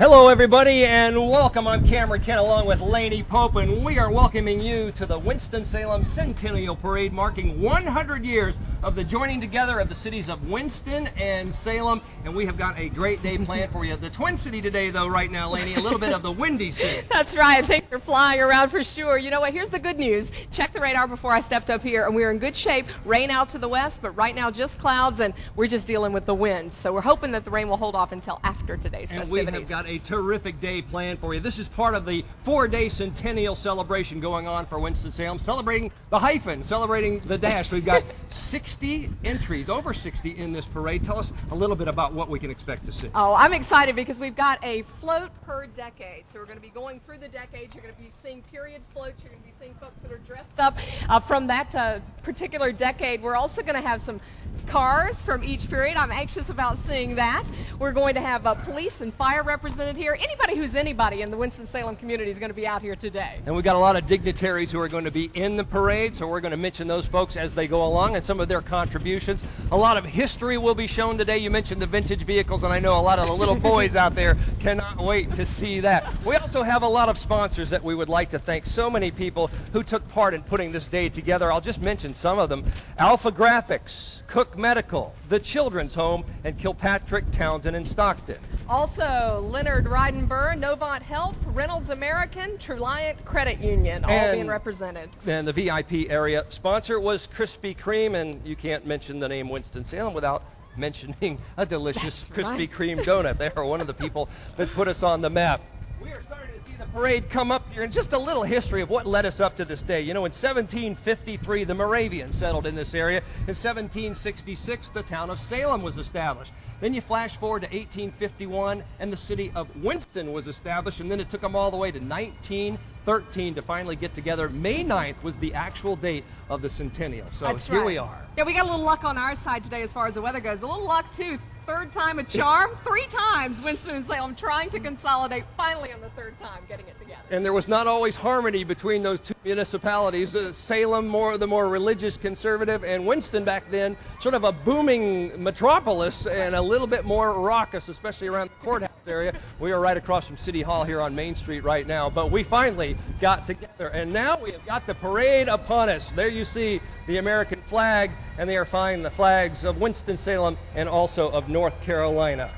Hello everybody and welcome. I'm Cameron Kent along with Laney Pope, and we are welcoming you to the Winston-Salem Centennial Parade, marking 100 years of the joining together of the cities of Winston and Salem, and we have got a great day planned for you. The Twin City today though right now, Laney, a little bit of the windy city. That's right, things are flying around for sure. You know what, here's the good news. Check the radar before I stepped up here and we're in good shape. Rain out to the west, but right now just clouds, and we're just dealing with the wind. So we're hoping that the rain will hold off until after today's festivities. We have got a terrific day planned for you. This is part of the 4-day centennial celebration going on for Winston-Salem, celebrating the hyphen, celebrating the dash. We've got 60 entries, over 60 in this parade. Tell us a little bit about what we can expect to see. Oh, I'm excited because we've got a float per decade. So we're going to be going through the decades. You're going to be seeing period floats. You're going to be seeing folks that are dressed up from that particular decade. We're also going to have some cars from each period. I'm anxious about seeing that. We're going to have police and fire represented here. Anybody who's anybody in the Winston-Salem community is going to be out here today. And we've got a lot of dignitaries who are going to be in the parade, so we're going to mention those folks as they go along and some of their contributions. A lot of history will be shown today. You mentioned the vintage vehicles, and I know a lot of the little boys out there cannot wait to see that. We also have a lot of sponsors that we would like to thank. So many people who took part in putting this day together. I'll just mention some of them. Alpha Graphics, Cook Medical, the Children's Home, and Kilpatrick, Townsend, and Stockton. Also, Leonard Reidenberg, Novant Health, Reynolds American, Truliant Credit Union, all being represented. And the VIP area sponsor was Krispy Kreme, and you can't mention the name Winston-Salem without mentioning a delicious Krispy Kreme donut. They are one of the people that put us on the map. We are starting to see the parade come up here, and just a little history of what led us up to this day. You know, in 1753, the Moravians settled in this area. In 1766, the town of Salem was established. Then you flash forward to 1851, and the city of Winston was established, and then it took them all the way to 1913 to finally get together. May 9th was the actual date of the centennial. So That's here right. we are. Yeah, we got a little luck on our side today as far as the weather goes. A little luck, too. Third time a charm. 3 times Winston and Salem trying to consolidate, finally on the 3rd time getting it together. And there was not always harmony between those two municipalities. Salem, the more religious conservative, and Winston back then, sort of a booming metropolis and a little bit more raucous, especially around the courthouse area. We are right across from City Hall here on Main Street right now, but we finally got together, and now we have got the parade upon us. There you see the American flag, and they are flying the flags of Winston-Salem and also of North Carolina.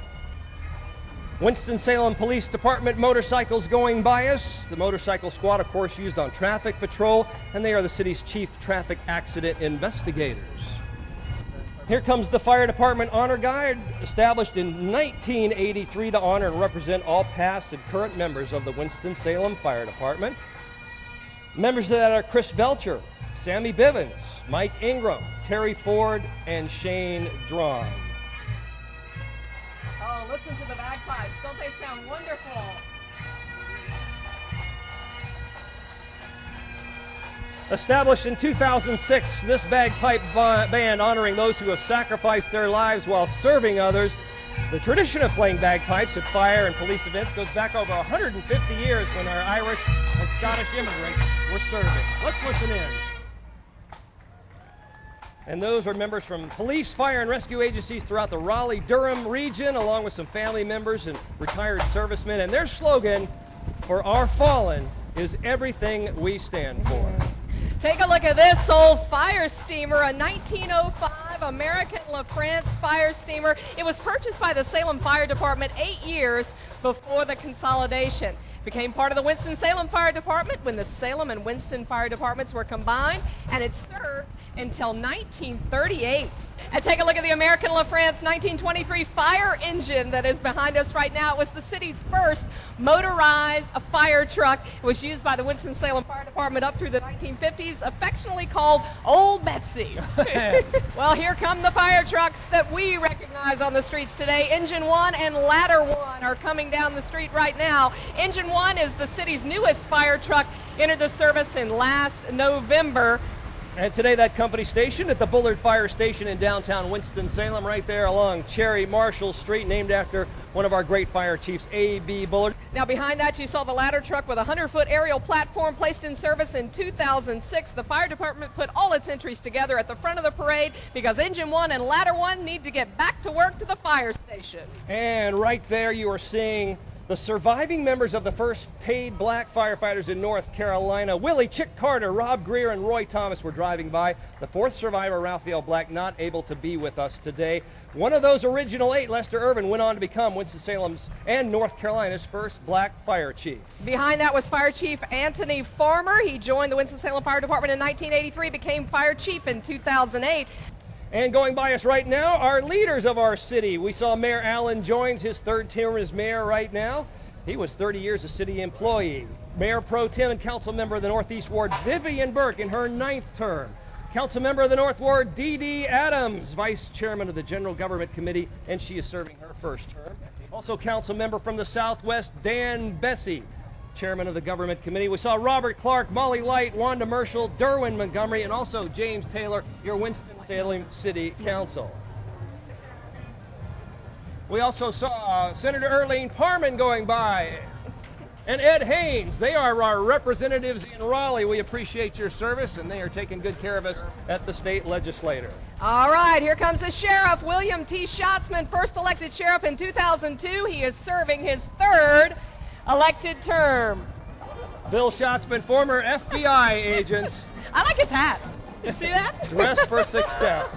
Winston-Salem Police Department motorcycles going by us. The motorcycle squad, of course, used on traffic patrol, and they are the city's chief traffic accident investigators. Here comes the Fire Department Honor Guard, established in 1983 to honor and represent all past and current members of the Winston-Salem Fire Department. Members of that are Chris Belcher, Sammy Bivens, Mike Ingram, Terry Ford, and Shane Drawn. Oh, listen to the bagpipes. Don't they sound wonderful? Established in 2006, this bagpipe band honoring those who have sacrificed their lives while serving others. The tradition of playing bagpipes at fire and police events goes back over 150 years when our Irish and Scottish immigrants were serving. Let's listen in. And those are members from police, fire, and rescue agencies throughout the Raleigh-Durham region, along with some family members and retired servicemen. And their slogan, "For our fallen, is everything we stand for." Take a look at this old fire steamer, a 1905 American LaFrance fire steamer. It was purchased by the Salem Fire Department 8 years before the consolidation. Became part of the Winston-Salem Fire Department when the Salem and Winston Fire Departments were combined, and it served until 1938. And take a look at the American LaFrance 1923 fire engine that is behind us right now. It was the city's first motorized fire truck. It was used by the Winston-Salem Fire Department up through the 1950s, affectionately called Old Betsy. Well, here come the fire trucks that we recognize on the streets today. Engine 1 and Ladder 1 are coming down the street right now. Engine 1 is the city's newest fire truck, entered the service in last November. And today that company stationed at the Bullard Fire Station in downtown Winston-Salem, right there along Cherry Marshall Street, named after one of our great fire chiefs, A.B. Bullard. Now behind that you saw the ladder truck with a 100-foot aerial platform placed in service in 2006. The fire department put all its entries together at the front of the parade because Engine 1 and Ladder 1 need to get back to work to the fire station. And right there you are seeing The surviving members of the first paid black firefighters in North Carolina, Willie Chick Carter, Rob Greer, and Roy Thomas, were driving by. The fourth survivor, Raphael Black, not able to be with us today. One of those original 8, Lester Irvin, went on to become Winston-Salem's and North Carolina's first black fire chief. Behind that was Fire Chief Anthony Farmer. He joined the Winston-Salem Fire Department in 1983, became fire chief in 2008. And going by us right now are leaders of our city. We saw Mayor Allen Joins, his third term as mayor right now. He was 30 years a city employee. Mayor Pro Tem and council member of the Northeast Ward, Vivian Burke, in her 9th term. Council member of the North Ward, Dee Adams, vice chairman of the General Government Committee, and she is serving her first term. Also council member from the Southwest, Dan Bessie, chairman of the Government Committee. We saw Robert Clark, Molly Light, Wanda Marshall, Derwin Montgomery, and also James Taylor, your Winston-Salem City Council. We also saw Senator Earlene Parman going by, and Ed Haynes. They are our representatives in Raleigh. We appreciate your service, and they are taking good care of us at the state legislature. All right, here comes the sheriff, William T. Schatzman, first elected sheriff in 2002. He is serving his 3rd elected term. Bill Schatzman, former FBI agent. I like his hat. You see that? Dressed for success.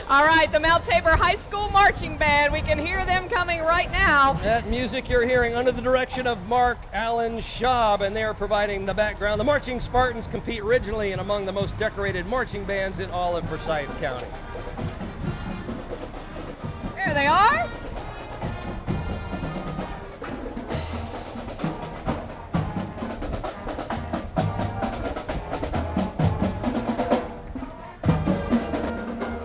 All right, the Mount Tabor High School Marching Band. We can hear them coming right now. That music you're hearing under the direction of Mark Allen Schaub, and they are providing the background. The Marching Spartans compete originally and among the most decorated marching bands in all of Forsyth County. There they are.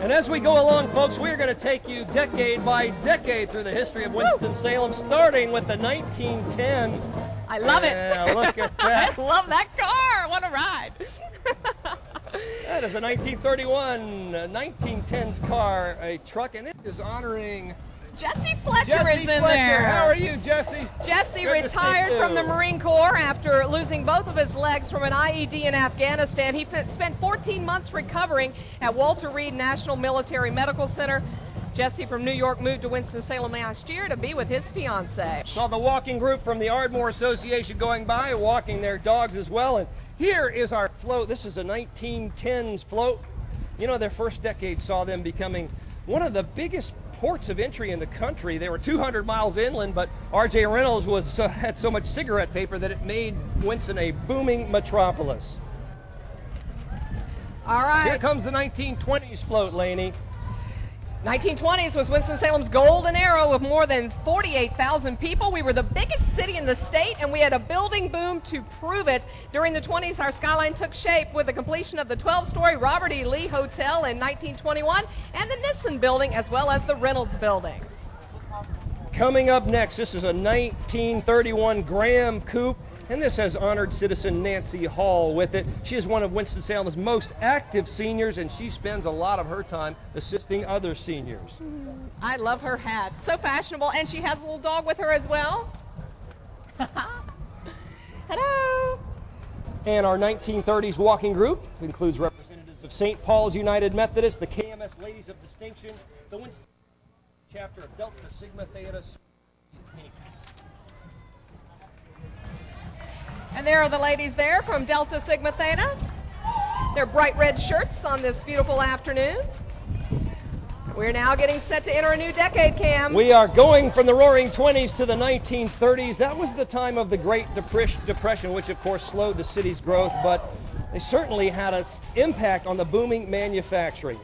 And as we go along, folks, we're going to take you decade by decade through the history of Winston-Salem, starting with the 1910s. I love it. Look at that. I love that car. What a ride. That is a 1931 1910s car, a truck, and it is honoring Jesse Fletcher Jesse is in Fletcher. there. How are you, Jesse? Jesse Good to see retired you. from the Marine Corps after losing both of his legs from an IED in Afghanistan. He spent 14 months recovering at Walter Reed National Military Medical Center. Jesse from New York moved to Winston-Salem last year to be with his fiancée. Saw the walking group from the Ardmore Association going by, walking their dogs as well. And here is our float. This is a 1910s float. You know, their first decade saw them becoming one of the biggest ports of entry in the country. They were 200 miles inland, but R.J. Reynolds had so much cigarette paper that it made Winston a booming metropolis. All right. Here comes the 1920s float, Laney. 1920s was Winston-Salem's golden era with more than 48,000 people. We were the biggest city in the state, and we had a building boom to prove it. During the 20s, our skyline took shape with the completion of the 12-story Robert E. Lee Hotel in 1921 and the Nissen Building, as well as the Reynolds Building. Coming up next, this is a 1931 Graham Coupe, and this has honored citizen Nancy Hall with it. She is one of Winston-Salem's most active seniors, and she spends a lot of her time assisting other seniors. I love her hat. So fashionable, and she has a little dog with her as well. Hello. And our 1930s walking group includes representatives of St. Paul's United Methodist, the KMS Ladies of Distinction, the Winston chapter of Delta Sigma Theta. And there are the ladies there from Delta Sigma Theta. Their bright red shirts on this beautiful afternoon. We're now getting set to enter a new decade, Cam. We are going from the roaring 20s to the 1930s. That was the time of the Great Depression, which of course slowed the city's growth, but they certainly had an impact on the booming manufacturing.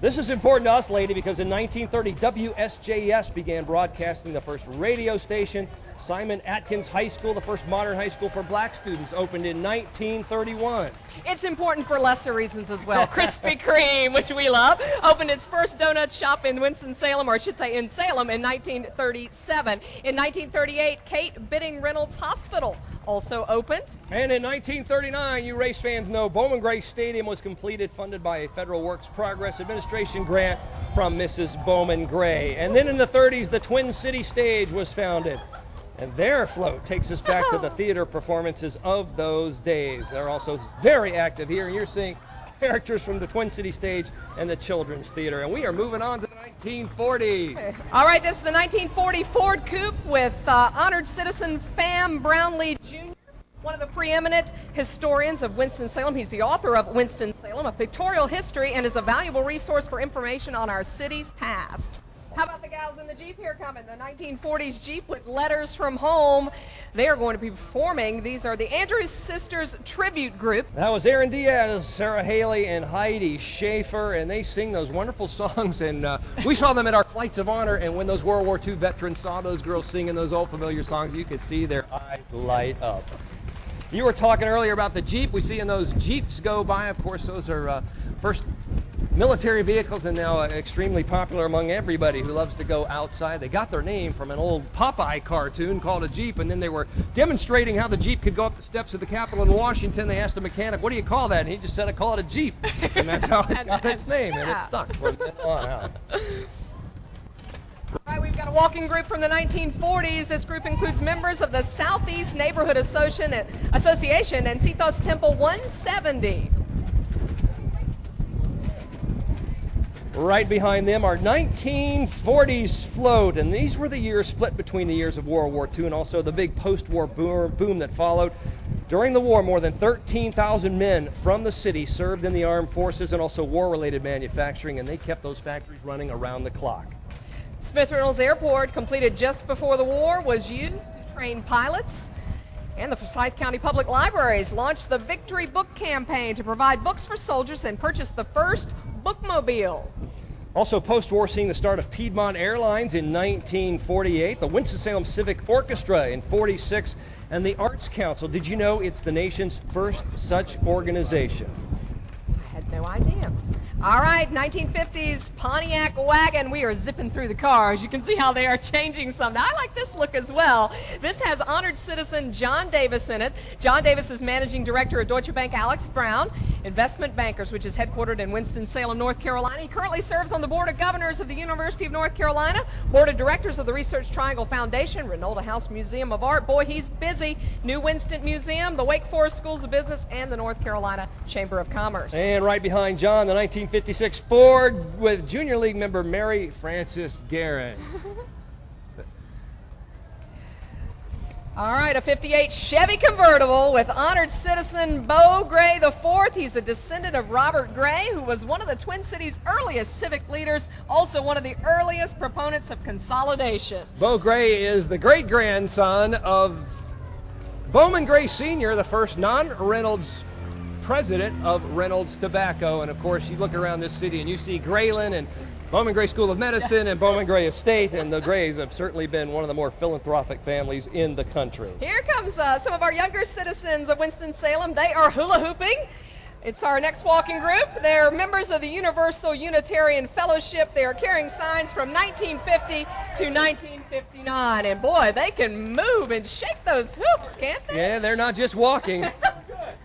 This is important to us, lady, because in 1930, WSJS began broadcasting the first radio station. Simon Atkins High School, the first modern high school for black students, opened in 1931. It's important for lesser reasons as well. Krispy Kreme, which we love, opened its first donut shop in Winston-Salem, or I should say in Salem, in 1937. In 1938, Kate Bidding Reynolds Hospital also opened. And in 1939, you race fans know, Bowman Gray Stadium was completed, funded by a Federal Works Progress Administration grant from Mrs. Bowman Gray. And then in the 30s, the Twin City Stage was founded. And their float takes us back to the theater performances of those days. They're also very active here. You're seeing characters from the Twin City stage and the Children's Theater. And we are moving on to the 1940s. All right, this is the 1940 Ford Coupe with honored citizen Pham Brownlee Jr., one of the preeminent historians of Winston-Salem. He's the author of Winston-Salem, A Pictorial History, and is a valuable resource for information on our city's past. How about the gals in the Jeep here coming? The 1940s Jeep with Letters from Home. They are going to be performing. These are the Andrews Sisters Tribute Group. That was Aaron Diaz, Sarah Haley, and Heidi Schaefer, and they sing those wonderful songs. And we saw them at our Flights of Honor, and when those World War II veterans saw those girls singing those old familiar songs, you could see their eyes light up. You were talking earlier about the Jeep. We see in those Jeeps go by. Of course, those are first military vehicles, and now extremely popular among everybody who loves to go outside. They got their name from an old Popeye cartoon called a Jeep, and then they were demonstrating how the Jeep could go up the steps of the Capitol in Washington. They asked a mechanic, "What do you call that?" And he just said, "I call it a Jeep." And that's how it got its name, and it stuck from then on out. All right, we've got a walking group from the 1940s. This group includes members of the Southeast Neighborhood Association and Sethos Temple 170. Right behind them are 1940s float, and these were the years split between the years of World War II and also the big post-war boom that followed. During the war, more than 13,000 men from the city served in the armed forces and also war-related manufacturing, and they kept those factories running around the clock. Smith Reynolds Airport, completed just before the war, was used to train pilots. And the Forsyth County Public Libraries launched the Victory Book Campaign to provide books for soldiers and purchased the first bookmobile. Also post-war, seeing the start of Piedmont Airlines in 1948, the Winston-Salem Civic Orchestra in 46, and the Arts Council. Did you know it's the nation's first such organization? I had no idea. All right, 1950s Pontiac wagon. We are zipping through the cars. You can see how they are changing some. Now, I like this look as well. This has honored citizen John Davis in it. John Davis is managing director of Deutsche Bank Alex Brown Investment Bankers, which is headquartered in Winston-Salem, North Carolina. He currently serves on the Board of Governors of the University of North Carolina, Board of Directors of the Research Triangle Foundation, Renolda House Museum of Art. Boy, he's busy. New Winston Museum, the Wake Forest Schools of Business, and the North Carolina Chamber of Commerce. And right behind John, the 1956 Ford with Junior League member Mary Frances Guerin. All right, a 58 Chevy convertible with honored citizen Beau Gray IV. He's a descendant of Robert Gray, who was one of the Twin Cities' earliest civic leaders, also one of the earliest proponents of consolidation. Beau Gray is the great-grandson of Bowman Gray Sr., the first non-Reynolds president of Reynolds Tobacco. And of course, you look around this city and you see Grayland and Bowman Gray School of Medicine and Bowman Gray Estate, and the Grays have certainly been one of the more philanthropic families in the country. Here comes some of our younger citizens of Winston-Salem. They are hula hooping. It's our next walking group. They're members of the Universal Unitarian Fellowship. They are carrying signs from 1950 to 1959. And boy, they can move and shake those hoops, can't they? Yeah, they're not just walking.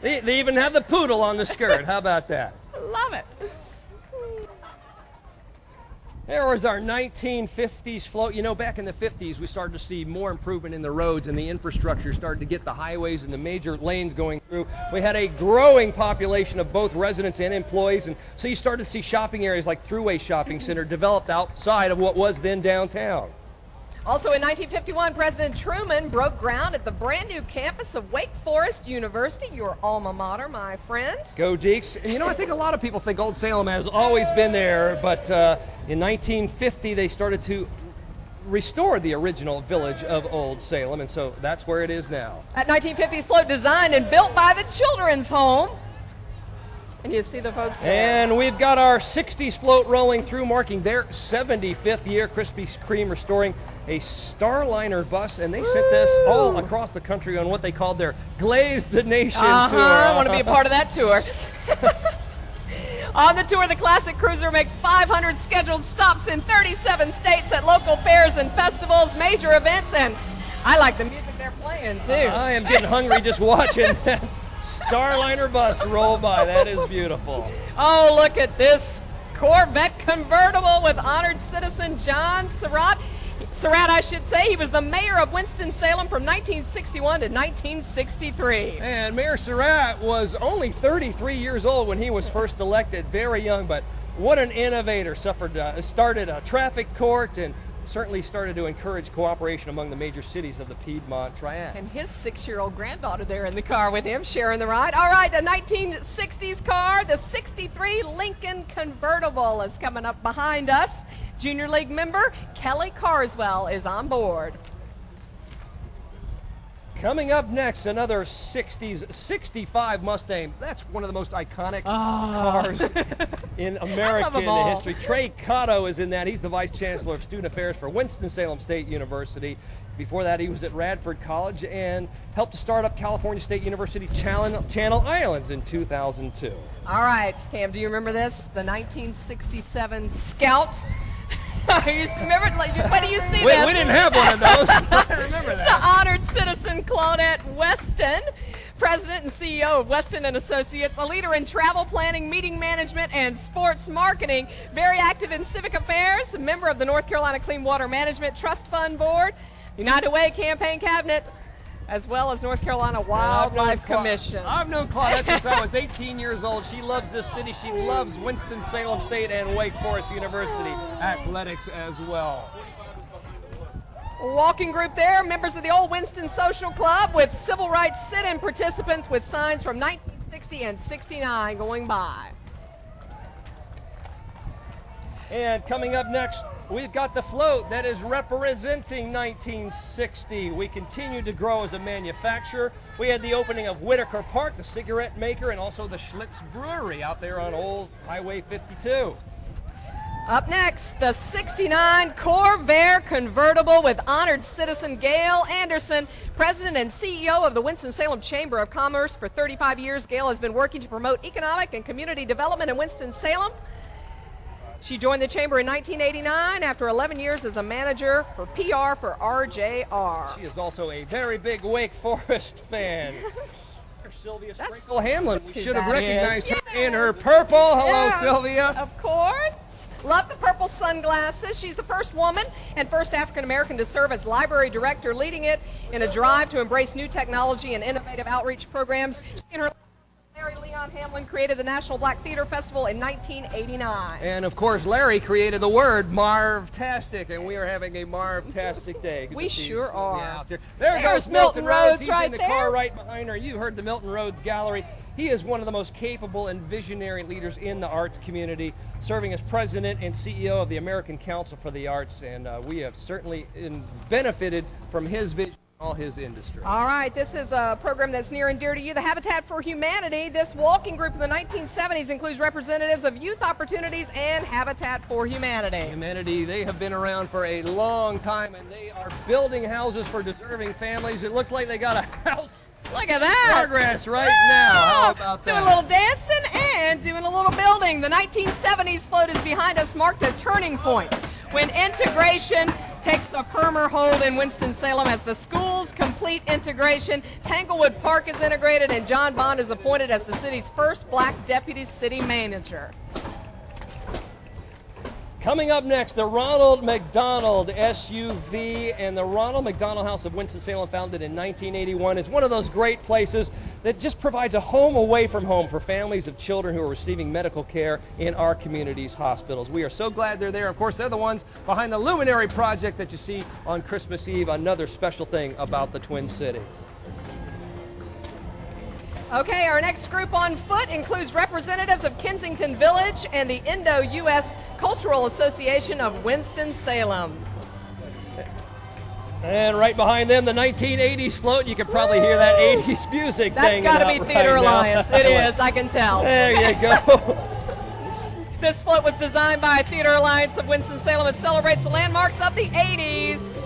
They even have the poodle on the skirt. How about that? Love it. There was our 1950s float. You know, back in the 50s, we started to see more improvement in the roads, and the infrastructure started to get the highways and the major lanes going through. We had a growing population of both residents and employees, and so you started to see shopping areas like Thruway Shopping Center developed outside of what was then downtown. Also in 1951, President Truman broke ground at the brand new campus of Wake Forest University, your alma mater, my friend. Go Deeks. And you know, I think a lot of people think Old Salem has always been there, but in 1950 they started to restore the original village of Old Salem, and so that's where it is now. That 1950s float designed and built by the Children's Home. And you see the folks there. And we've got our 60s float rolling through, marking their 75th year. Krispy Kreme restoring a Starliner bus, and they sent this all across the country on what they called their Glaze the Nation tour. I want to be a part of that tour. On the tour, the classic cruiser makes 500 scheduled stops in 37 states at local fairs and festivals, major events, and I like the music they're playing, too. I am getting hungry just watching that Starliner bus roll by. That is beautiful. Oh, look at this Corvette convertible with honored citizen John Surratt. Surratt, I should say. He was the mayor of Winston-Salem from 1961 to 1963. And Mayor Surratt was only 33 years old when he was first elected, very young, but what an innovator. Started a traffic court and certainly started to encourage cooperation among the major cities of the Piedmont Triad. And his 6-year-old granddaughter there in the car with him, sharing the ride. All right, the 1960s car, the 63 Lincoln convertible is coming up behind us. Junior League member Kelly Carswell is on board. Coming up next, another 60s 65 Mustang. That's one of the most iconic cars in American history. Trey Cotto is in that. He's the Vice Chancellor of Student Affairs for Winston-Salem State University. Before that, he was at Radford College and helped to start up California State University Channel Islands in 2002. All right, Cam, do you remember this? The 1967 Scout. Remember, when do you see this? We didn't have one of those. I remember that. The honored citizen Claudette Weston, president and CEO of Weston and Associates, a leader in travel planning, meeting management, and sports marketing, very active in civic affairs, a member of the North Carolina Clean Water Management Trust Fund Board, United Way campaign cabinet, as well as North Carolina Wildlife Commission. I've known Claudette since I was 18 years old. She loves this city. She loves Winston-Salem State and Wake Forest University athletics as well. Walking group there, members of the Old Winston Social Club with civil rights sit-in participants with signs from 1960 and 69 going by. And coming up next, we've got the float that is representing 1960. We continue to grow as a manufacturer. We had the opening of Whitaker Park, the cigarette maker, and also the Schlitz Brewery out there on Old Highway 52. Up next, the 69 Corvair convertible with honored citizen Gail Anderson, president and CEO of the Winston-Salem Chamber of Commerce. For 35 years, Gail has been working to promote economic and community development in Winston-Salem. She joined the chamber in 1989 after 11 years as a manager for PR for RJR. She is also a very big Wake Forest fan. Sylvia Sprinkle Hamlin. We should have recognized her in her purple. Hello, Sylvia. Of course. Love the purple sunglasses. She's the first woman and first African-American to serve as library director, leading it in a drive to embrace new technology and innovative outreach programs. She and her Larry Leon Hamlin created the National Black Theater Festival in 1989. And of course, Larry created the word Marv-tastic, and we are having a Marv-tastic day. We sure are. Out there. There goes Milton Rhodes. He's in the car right behind her. You heard the Milton Rhodes Gallery. He is one of the most capable and visionary leaders in the arts community, serving as president and CEO of the American Council for the Arts, and we have certainly benefited from his vision. All his industry. All right, this is a program that's near and dear to you, the Habitat for Humanity. This walking group in the 1970s includes representatives of Youth Opportunities and Habitat for Humanity. They have been around for a long time, and they are building houses for deserving families. It looks like they got a house. Look at that. Progress right now. How about that? Doing a little dancing and doing a little building. The 1970s float is behind us, marked a turning point when integration takes a firmer hold in Winston-Salem as the schools complete integration. Tanglewood Park is integrated, and John Bond is appointed as the city's first black deputy city manager. Coming up next, the Ronald McDonald SUV and the Ronald McDonald House of Winston-Salem, founded in 1981. It's one of those great places that just provides a home away from home for families of children who are receiving medical care in our community's hospitals. We are so glad they're there. Of course, they're the ones behind the Luminary Project that you see on Christmas Eve, another special thing about the Twin City. Okay, our next group on foot includes representatives of Kensington Village and the Indo-U.S. Cultural Association of Winston-Salem. And right behind them, the 1980s float. You can probably hear that 80s music. That's got to be Theater Alliance. It is, I can tell. There you go. This float was designed by Theater Alliance of Winston-Salem. It celebrates the landmarks of the 80s.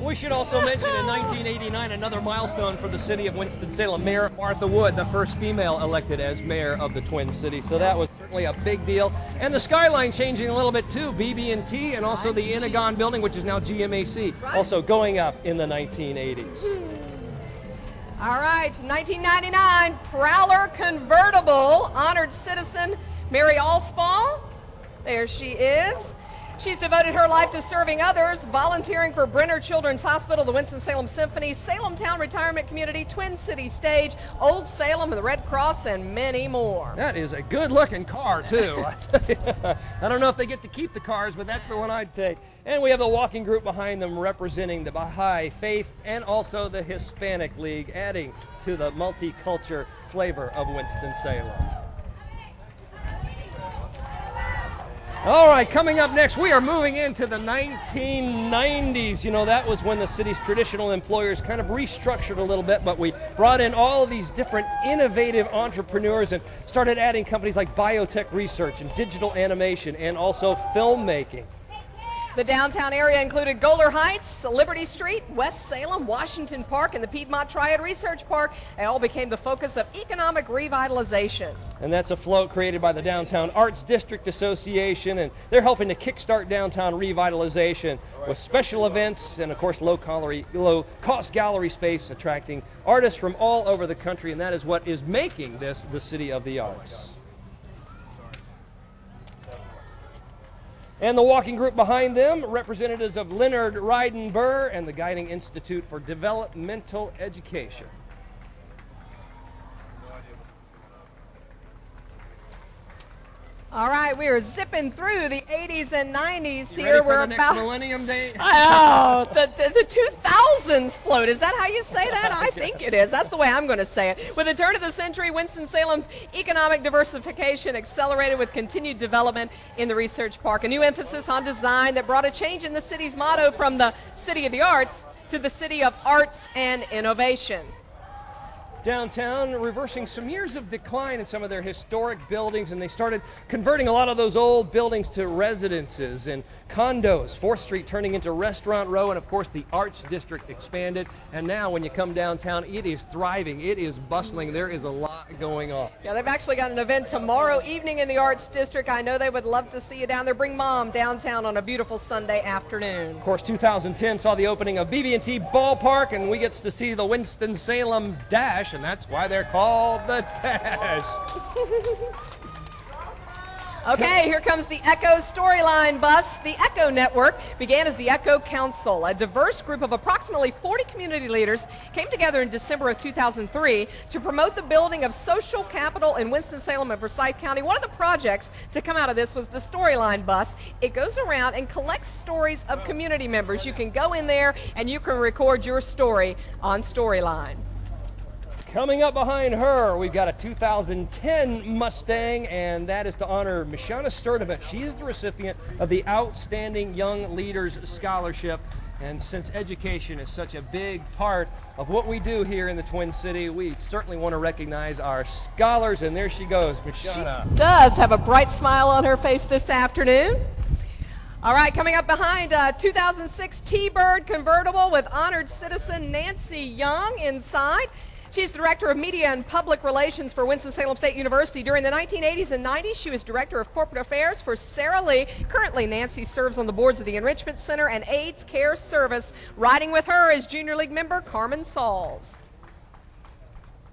We should also mention in 1989, another milestone for the city of Winston-Salem, Mayor Martha Wood, the first female elected as mayor of the Twin Cities. So that was certainly a big deal. And the skyline changing a little bit too, BB&T, and also the Inagon building, which is now GMAC, also going up in the 1980s. All right, 1999 Prowler convertible, honored citizen Mary Allspaw. There she is. She's devoted her life to serving others, volunteering for Brenner Children's Hospital, the Winston-Salem Symphony, Salem Town Retirement Community, Twin City Stage, Old Salem, the Red Cross, and many more. That is a good-looking car, too. I don't know if they get to keep the cars, but that's the one I'd take. And we have the walking group behind them representing the Baha'i faith and also the Hispanic League, adding to the multicultural flavor of Winston-Salem. All right, coming up next, we are moving into the 1990s. You know, that was when the city's traditional employers kind of restructured a little bit, but we brought in all of these different innovative entrepreneurs and started adding companies like biotech research and digital animation and also filmmaking. The downtown area included Golder Heights, Liberty Street, West Salem, Washington Park, and the Piedmont Triad Research Park. They all became the focus of economic revitalization. And that's a float created by the Downtown Arts District Association, and they're helping to kickstart downtown revitalization with special events and, of course, low-cost gallery space attracting artists from all over the country, and that is what is making this the City of the Arts. And the walking group behind them, representatives of Leonard Ryden Burr and the Guiding Institute for Developmental Education. All right, we are zipping through the 80s and 90s You here. ready for We're the about next millennium day? Oh, the 2000s float. Is that how you say that? I think it is. That's the way I'm going to say it. With the turn of the century, Winston-Salem's economic diversification accelerated with continued development in the Research Park. A new emphasis on design that brought a change in the city's motto from the City of the Arts to the City of Arts and Innovation. Downtown, reversing some years of decline in some of their historic buildings, and they started converting a lot of those old buildings to residences and condos. 4th Street turning into Restaurant Row, and of course the Arts District expanded. And now when you come downtown, it is thriving, it is bustling, there is a lot going on. Yeah, they've actually got an event tomorrow evening in the Arts District. I know they would love to see you down there. Bring Mom downtown on a beautiful Sunday afternoon. Of course, 2010 saw the opening of BB&T Ballpark, and we get to see the Winston-Salem Dash, and that's why they're called the Dash. Okay, here comes the Echo Storyline bus. The Echo Network began as the Echo Council. A diverse group of approximately 40 community leaders came together in December of 2003 to promote the building of social capital in Winston-Salem and Forsyth County. One of the projects to come out of this was the Storyline bus. It goes around and collects stories of community members. You can go in there and you can record your story on Storyline. Coming up behind her, we've got a 2010 Mustang, and that is to honor Mishana Sturdivant. She is the recipient of the Outstanding Young Leaders Scholarship. And since education is such a big part of what we do here in the Twin City, we certainly want to recognize our scholars, and there she goes, Mishana. She does have a bright smile on her face this afternoon. All right, coming up behind, 2006 T-Bird convertible with honored citizen Nancy Young inside. She's the Director of Media and Public Relations for Winston-Salem State University. During the 1980s and 90s, she was Director of Corporate Affairs for Sara Lee. Currently, Nancy serves on the boards of the Enrichment Center and AIDS Care Service. Riding with her is Junior League member Carmen Sauls.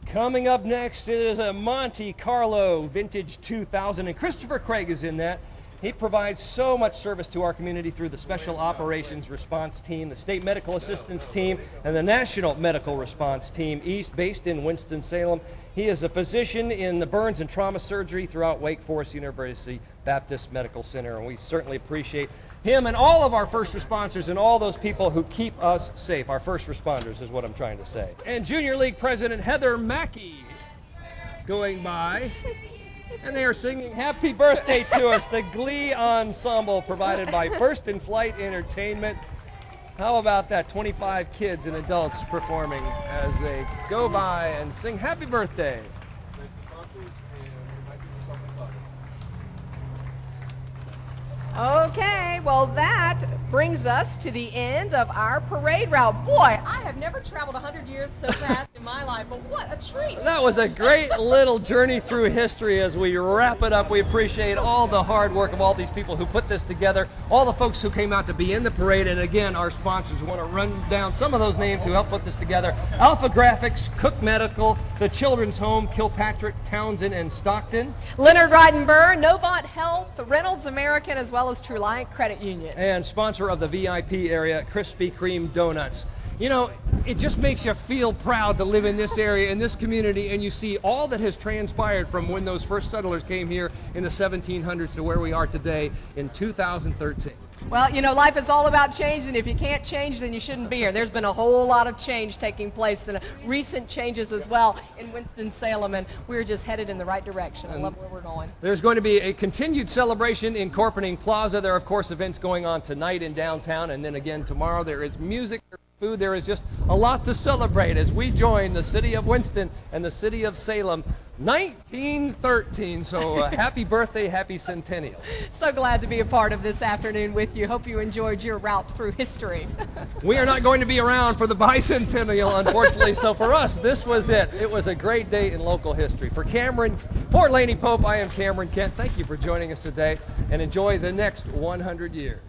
Coming up next is a Monte Carlo Vintage 2000, and Christopher Craig is in that. He provides so much service to our community through the Special Operations Response Team, the State Medical Assistance Team, and the National Medical Response Team East, based in Winston-Salem. He is a physician in the burns and trauma surgery throughout Wake Forest University Baptist Medical Center, and we certainly appreciate him and all of our first responders and all those people who keep us safe. Our first responders is what I'm trying to say. And Junior League President Heather Mackey going by. And they are singing happy birthday to us, the Glee Ensemble provided by First in Flight Entertainment. How about that? 25 kids and adults performing as they go by and sing happy birthday. Okay, well that brings us to the end of our parade route. Boy, I have never traveled 100 years so fast in my life, but what a treat. That was a great little journey through history as we wrap it up. We appreciate all the hard work of all these people who put this together, all the folks who came out to be in the parade, and again, our sponsors. Want to run down some of those names who helped put this together. Alpha Graphics, Cook Medical, the Children's Home, Kilpatrick, Townsend, and Stockton. Leonard Rydenberg, Novant Health, Reynolds American, as well as Truliant Credit Union. And sponsor of the VIP area, Krispy Kreme Donuts. You know, it just makes you feel proud to live in this area, in this community, and you see all that has transpired from when those first settlers came here in the 1700s to where we are today in 2013. Well, you know, life is all about change, and if you can't change, then you shouldn't be here. There's been a whole lot of change taking place, and recent changes as well in Winston-Salem, and we're just headed in the right direction. I love where we're going. There's going to be a continued celebration in Corpening Plaza. There are, of course, events going on tonight in downtown, and then again tomorrow. There is music, food. There is just a lot to celebrate as we join the city of Winston and the city of Salem. 1913, so happy birthday, happy centennial. So glad to be a part of this afternoon with you. Hope you enjoyed your route through history. We are not going to be around for the bicentennial, unfortunately, so for us, this was it. It was a great day in local history. For Laney Pope, I am Cameron Kent. Thank you for joining us today, and enjoy the next 100 years.